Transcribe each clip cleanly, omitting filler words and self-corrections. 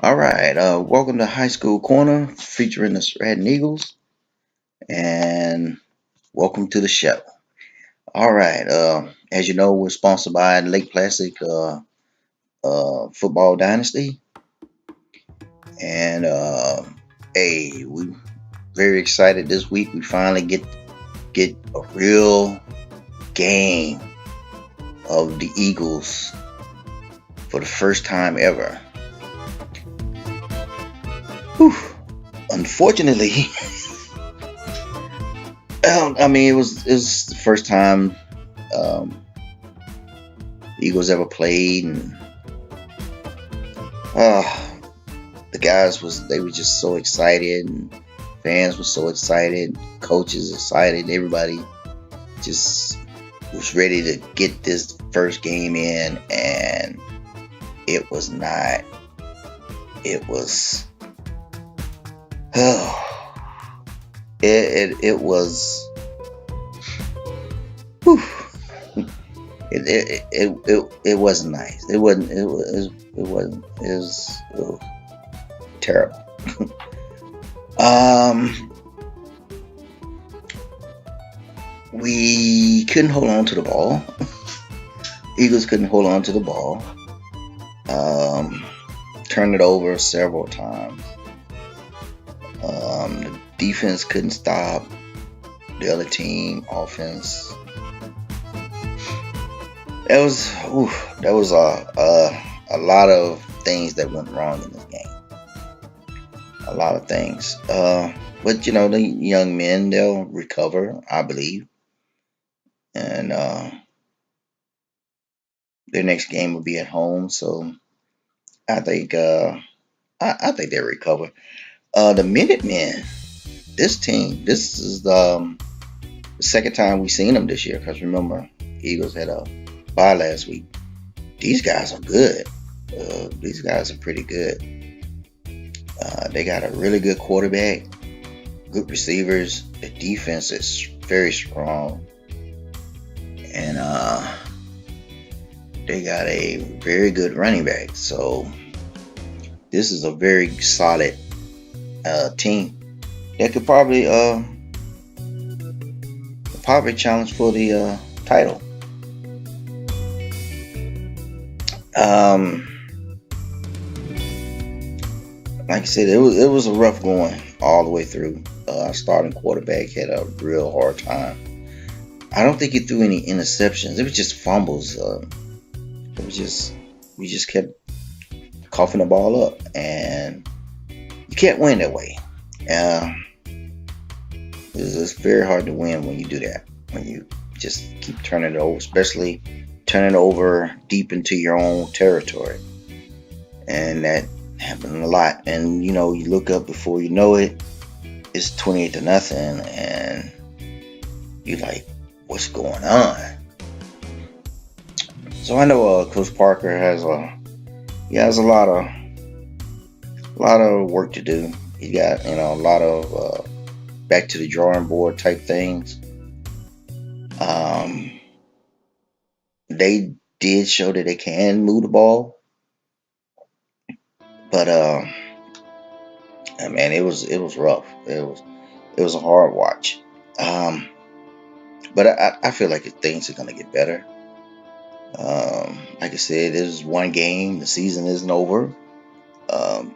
All right, welcome to High School Corner featuring the Stratton Eagles, and welcome to the show. All right, as you know, we're sponsored by Lake Placid Football Dynasty, and hey, we very excited this week. We finally get a real game of the Eagles for the first time ever. Whew. Unfortunately, I mean, it was the first time um, Eagles ever played, and uh, the guys they were just so excited, and fans were so excited, coaches excited, everybody just was ready to get this first game in, and it was not. It was. It was. Whew, it wasn't nice. It wasn't. It wasn't. It was terrible. We couldn't hold on to the ball. Eagles couldn't hold on to the ball. Turned it over several times. The defense couldn't stop the other team offense. That was a lot of things that went wrong in this game. A lot of things. But you know, the young men, they'll recover, I believe, and their next game will be at home. So I think I think they'll recover. The Minutemen, this team, this is the second time we've seen them this year. Because remember, Eagles had a bye last week. These guys are good. These guys are pretty good. They got a really good quarterback, good receivers. The defense is very strong, and they got a very good running back. So this is a very solid team that could probably challenge for the title. Like I said, it was a rough going all the way through. Our starting quarterback had a real hard time. I don't think he threw any interceptions. It was just fumbles. It was just we just kept coughing the ball up, and you can't win that way. It's very hard to win when you do that. When you just keep turning it over, especially turning it over deep into your own territory, and that happened a lot. And you know, you look up before you know it, it's 28-0, and you're like, "What's going on?" So I know Coach Parker has a lot of work to do. He got a lot of back to the drawing board type things. They did show that they can move the ball, but man, it was rough. It was a hard watch. But I feel like things are gonna get better. Like I said, this is one game. The season isn't over.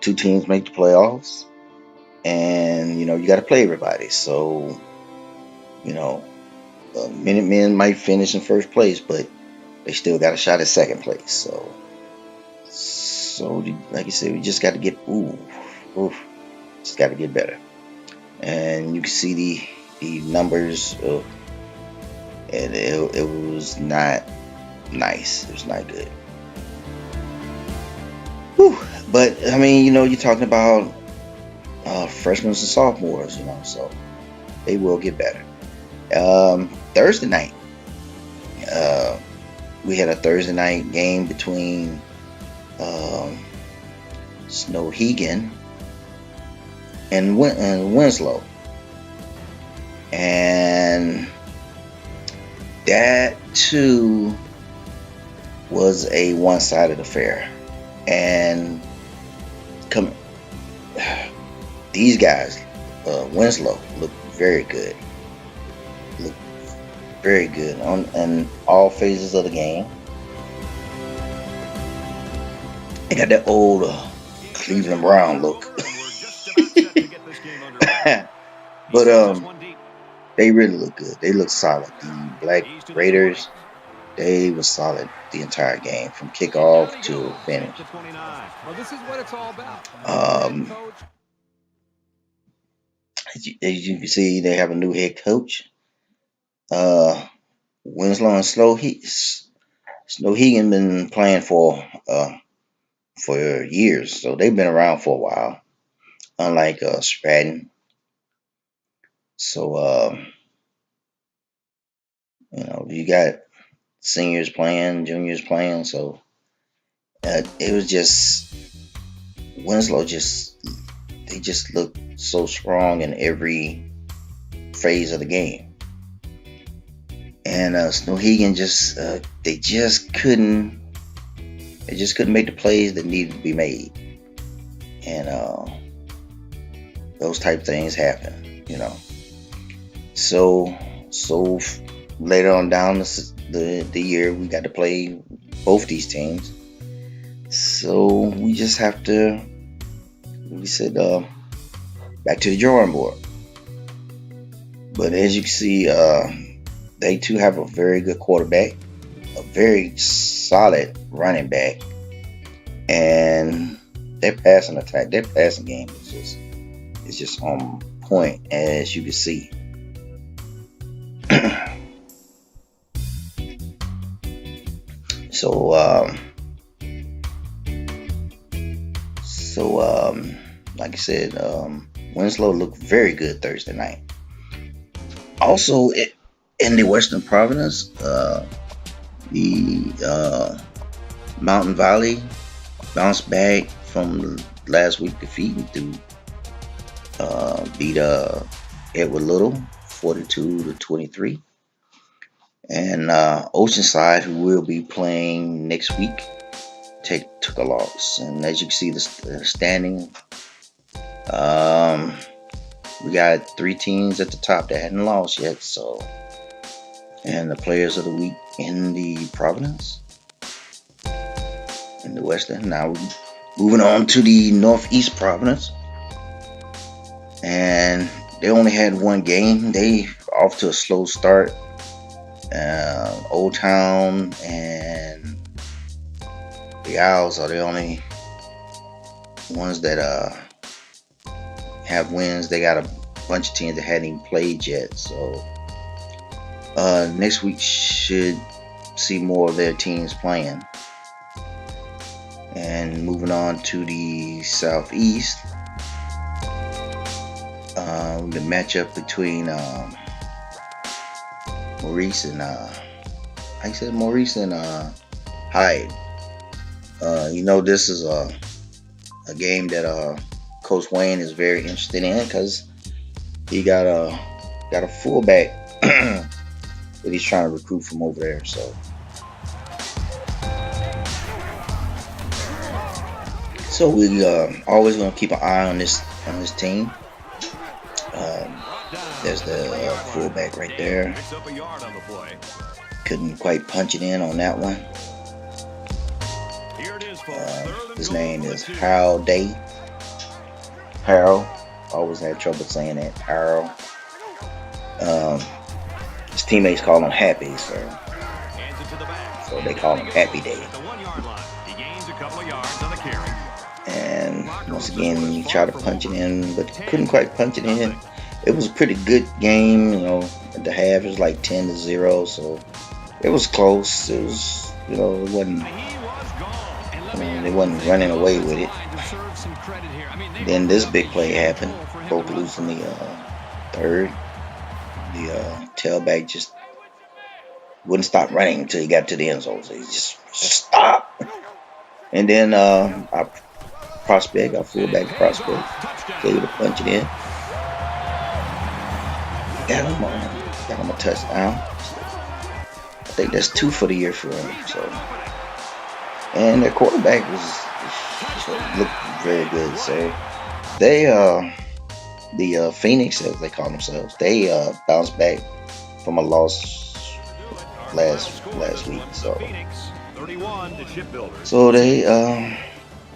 Two teams make the playoffs, and you got to play everybody. So Minutemen might finish in first place, but they still got a shot at second place. So like I said, we just got to get just got to get better. And you can see the numbers of, and it was not nice. It was not good. Whew. But I mean, you're talking about freshmen and sophomores, so they will get better. Thursday night, we had a Thursday night game between Snowhegan and Winslow, and that too was a one-sided affair. And come, these guys, Winslow looked very good. Looked very good on all phases of the game. They got that old Cleveland Brown look. But they really look good. They look solid. The Black Raiders, they were solid the entire game from kickoff to finish. As you can see, they have a new head coach. Winslow and Snowhegan been playing for years, so they've been around for a while. Unlike Stratton, so you got seniors playing, juniors playing, so it was just Winslow. They just look so strong in every phase of the game, and Snowhegan they just couldn't make the plays that needed to be made, and those type of things happen, So later on down the year, we got to play both these teams. So we just have to, we said, back to the drawing board. But as you can see, they too have a very good quarterback, a very solid running back, and their passing attack, their passing game is just on point, as you can see. So like I said, Winslow looked very good Thursday night. Also, in the Western Province, the Mountain Valley bounced back from last week defeat to beat Edward Little 42-23. And Oceanside, who will be playing next week, took a loss. And as you can see, the standing, we got 3 teams at the top that hadn't lost yet. So, and the players of the week in the Providence, in the Western. Now we're moving on to the Northeast Providence, and they only had one game. They off to a slow start. Old Town and the Owls are the only ones that have wins. They got a bunch of teams that hadn't even played yet. So next week should see more of their teams playing. And moving on to the Southeast, the matchup between Maurice and Hyde. This is a game that Coach Wayne is very interested in, because he got a fullback that he's trying to recruit from over there. So we always gonna keep an eye on this team. There's the fullback right there. Couldn't quite punch it in on that one. His name is Harold Day. Harold. Always had trouble saying that. Harold. His teammates call him Happy, so they call him Happy Day. And once again, he tried to punch it in, but couldn't quite punch it in. It was a pretty good game, at the half it was like 10-0, so it was close. It was, it wasn't, they wasn't running away with it. Then this big play happened, broke loose in the third. The tailback just wouldn't stop running until he got to the end zone, so he just stopped. And then our fullback prospect, able to punch it in. Got him a touchdown. think that's 2 for the year for him. So, and their quarterback looked very good. So they the Phoenix, as they call themselves, they bounced back from a loss last week. So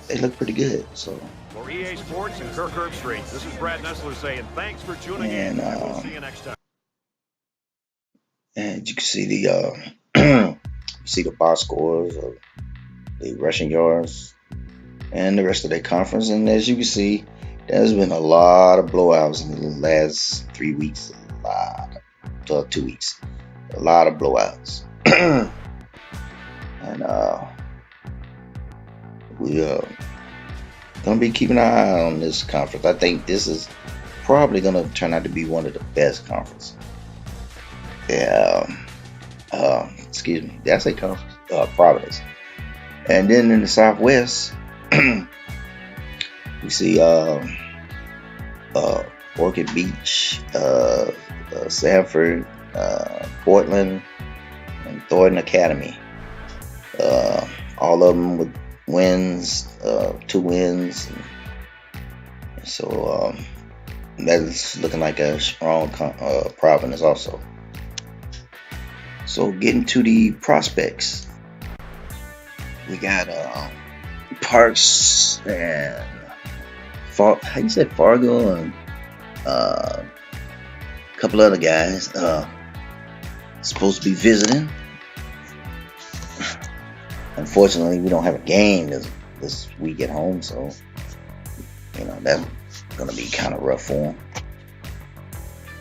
they look pretty good. So for EA Sports and Kirk Herbstreit, this is Brad Nessler saying thanks for tuning in, and we'll see you next time. And you can see the you see the box scores of the rushing yards and the rest of their conference. And as you can see, there's been a lot of blowouts in the last 3 weeks. 2 weeks. A lot of blowouts. And we gonna be keeping an eye on this conference. I think this is probably gonna turn out to be one of the best conferences. Yeah. Excuse me. Did I say conference? Providence. And then in the Southwest, we see Orchid Beach, Sanford, Portland, and Thornton Academy. All of them with wins, 2 wins. So that's looking like a strong Providence also. So getting to the prospects, we got Parks and how you said Fargo and a couple other guys supposed to be visiting. Unfortunately, we don't have a game this week at home, so that's gonna be kind of rough for them.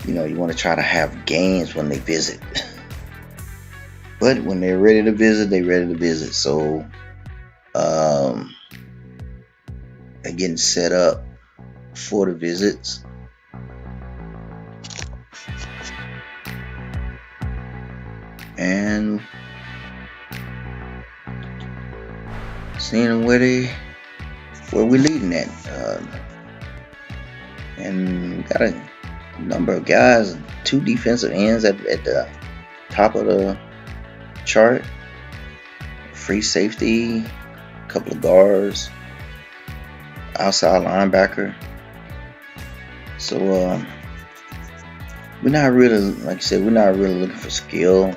You want to try to have games when they visit. But when they're ready to visit, they're ready to visit. So they're getting set up for the visits. And seeing where we're leading at. And we got a number of guys, 2 defensive ends at the top of the chart, free safety, a couple of guards, outside linebacker. So we're not really, like I said, we're not really looking for skill.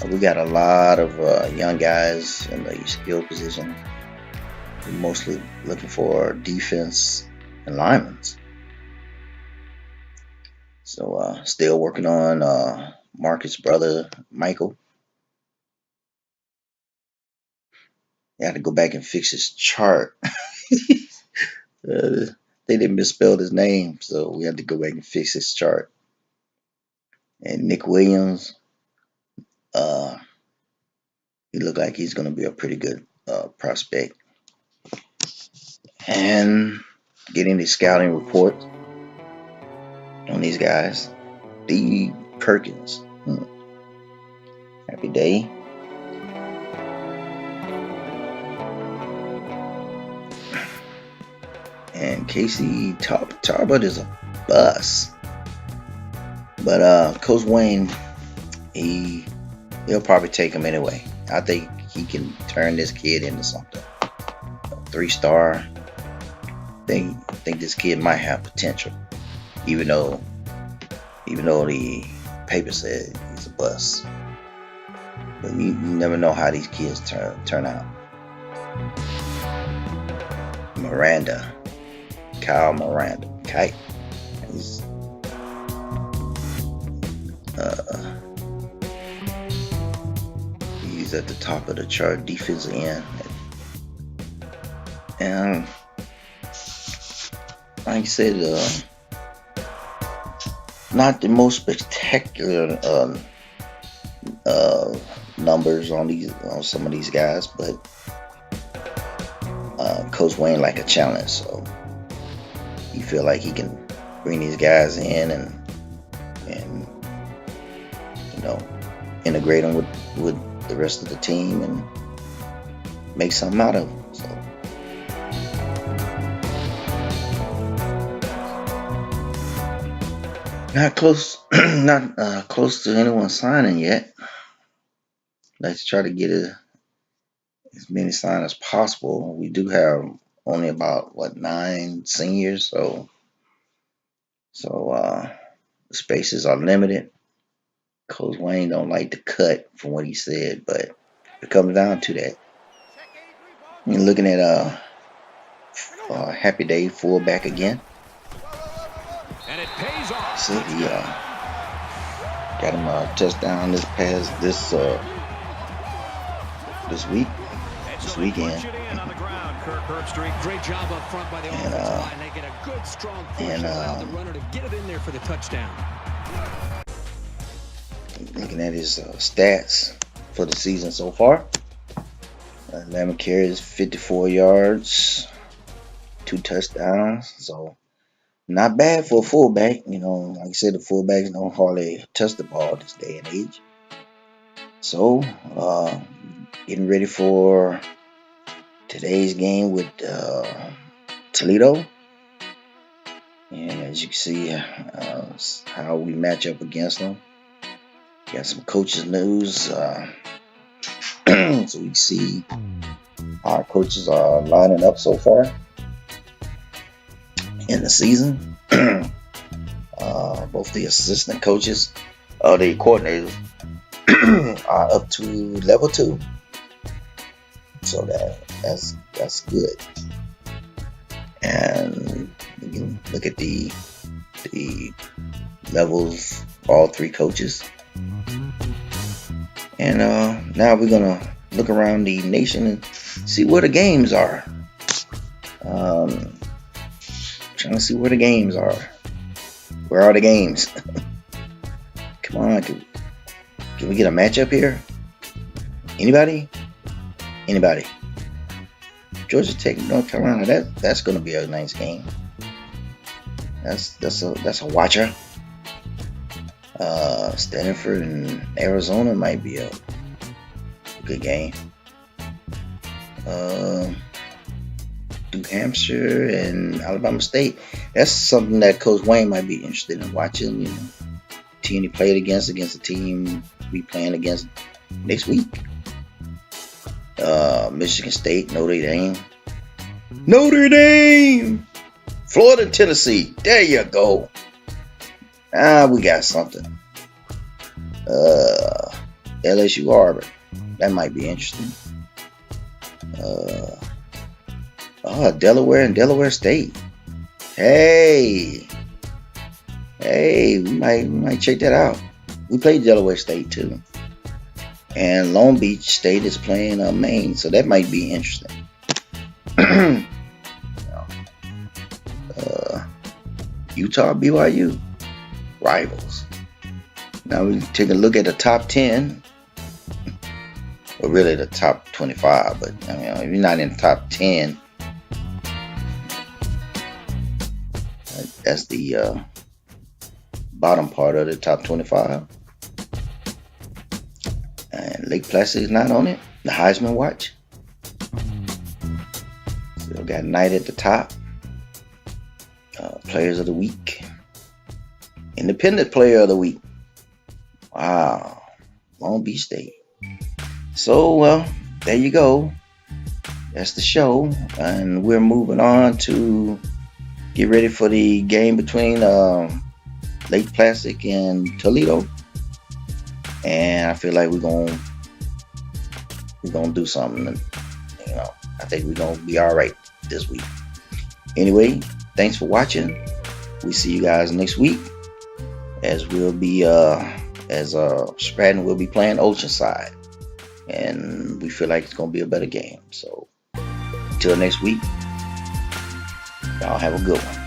We got a lot of young guys in the skill position. We're mostly looking for defense and linemen. So still working on Marcus' brother, Michael. I had to go back and fix his chart. They didn't misspell his name, so we had to go back and fix his chart. And Nick Williams, he looked like he's going to be a pretty good prospect. And getting the scouting report on these guys. D. Perkins. Happy day. And Casey Tarbert is a bust. But Coach Wayne, he'll probably take him anyway. I think he can turn this kid into something. 3-star. I think this kid might have potential, even though the paper said he's a bust. But you never know how these kids turn out. Kyle Miranda. He's at the top of the chart, defensive end. And like I said, not the most spectacular numbers on some of these guys, but Coach Wayne like a challenge, so he feel like he can bring these guys in and integrate them with the rest of the team and make something out of them. So not close to anyone signing yet. let's try to get as many signed as possible. We do have only about 9 seniors, so the spaces are limited. Coach Wayne don't like to cut from what he said, but it comes down to that. You're looking at Happy Day fullback again. And it pays off. See, he got him a touchdown this weekend. Great job up front by the offensive line. They get a good strong push around the runner to get it in there for the touchdown. Looking at his stats for the season so far. 11 carries, 54 yards, 2 touchdowns. So not bad for a fullback. Like I said, the fullbacks don't hardly touch the ball this day and age. So getting ready for today's game with Toledo. And as you can see how we match up against them. Got some coaches news. So we see our coaches are lining up so far in the season. Both the assistant coaches, the coordinators, are up to level 2. So that's good. And you can look at the levels of all 3 coaches. And now we're gonna look around the nation and see where the games are. Trying to see where the games are. Where are the games? Come on, can we get a matchup here? Anybody? Georgia Tech, North Carolina. That's gonna be a nice game. That's a watcher. Stanford and Arizona might be a good game. New Hampshire and Alabama State. That's something that Coach Wayne might be interested in watching. Team he played against the team we playing against next week. Michigan State, Notre Dame, Florida, Tennessee. There you go. We got something. LSU, Auburn. That might be interesting. Delaware and Delaware State. Hey, we might check that out. We played Delaware State too. And Long Beach State is playing Maine, so that might be interesting. Utah, BYU, rivals. Now we take a look at the top 10. Well, really the top 25, but if you're not in the top 10, that's the bottom part of the top 25. And Lake Placid is not on it. The Heisman Watch. Still got Knight at the top. Players of the Week. Independent Player of the Week. Wow. Long Beach State. So, well, there you go. That's the show. And we're moving on to get ready for the game between Lake Placid and Toledo. And I feel like we're gonna do something. I think we're gonna be all right this week. Anyway, thanks for watching. We see you guys next week, as we'll be Stratton will be playing Oceanside, and we feel like it's gonna be a better game. So until next week, y'all have a good one.